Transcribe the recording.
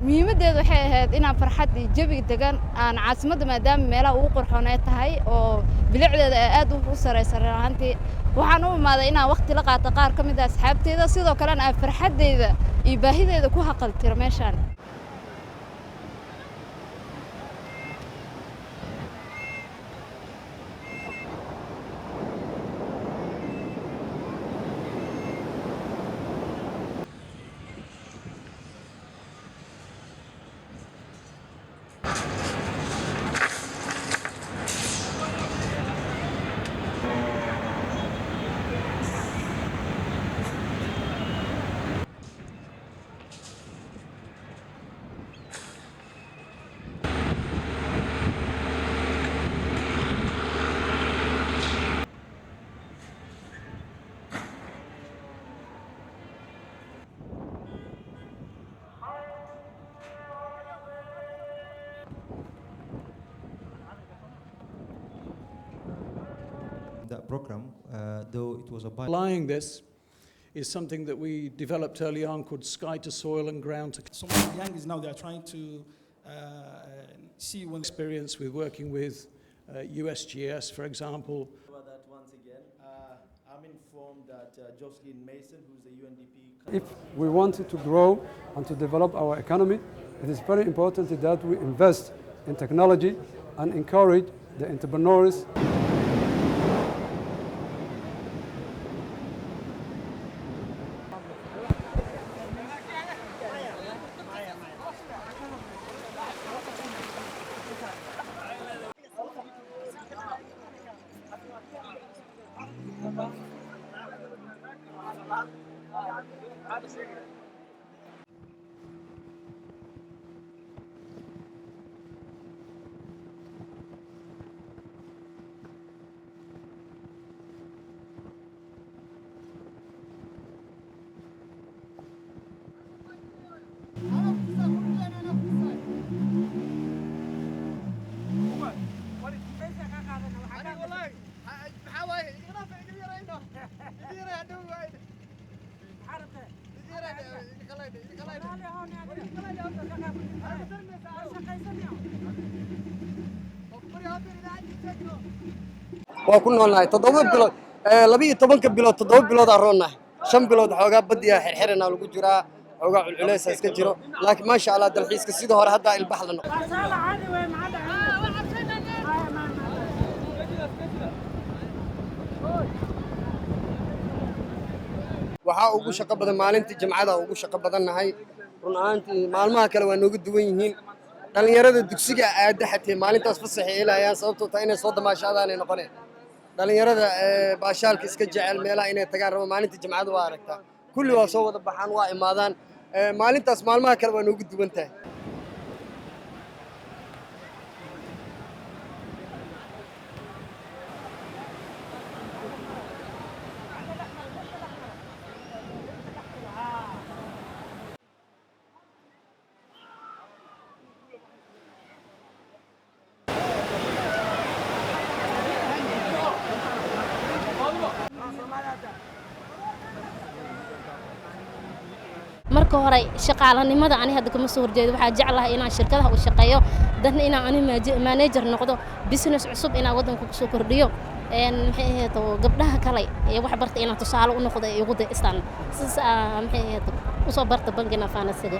muhiimadeedu waxay ahayd inaan farxad iyo jawi degan aan caasimadda maadaama meelaha ugu qurxoonay tahay oo bilicdeeda aad u sareysan ahaantii waxaan u imaaday inaan waqti la qaato qaar ka mid ah asxaabteeda sidoo kalena aan farxadeeda iyo baahideeda ku haqaltiro meeshaan That program, though it was a Applying this is something that we developed early on called Sky to Soil and Ground to Some of the young is now they are trying to see when experience with working with USGS, for example. About that once again, I'm informed that Jocelyn Mason, who's the UNDP. If we wanted to grow and to develop our economy, it is very important that we invest in technology and encourage the entrepreneurs. waa ku noolnahay 7 bilood 12 bilood 7 bilood aan roonahay 5 bilood xoogaa badiya xirxirana lagu jiraa xoogaa culculeys iska jiro laakiin ma sha Allah dalxiiska sidoo hore hadda ilbax la noqdo waxa ugu shaqo badan maalintii jimcada ugu shaqo badannahay run ahaantii maalmaha kale waa nooga duwan yihiin dhalinyarada dugsiga aada xatay maalintaas fasax ay helayaan sababtoo tahay inay soo damaashaadaan ay noqoneen dhalinyarada baashaalka iska jecel meelaha inay tagaan rabo maalintii jimcada waa aragtaa kulli waa soo wada baxaan waa imaadaan maalintaas maalmaha kale waa nooga duwan tahay marka hore shaqaalanimada ani hadda kama soo horjeedo waxa jeclahay inaan shirkadaha u shaqeeyo dadna inaan ani manager noqdo business cusub inaan wadanka ku soo kordhiyo maxay ahayd gabdhaha kale ee wax bartay inaan tusaale u noqdo ay ugu daystaan sidaas maxay ahayd u soo barta bangiga finansiga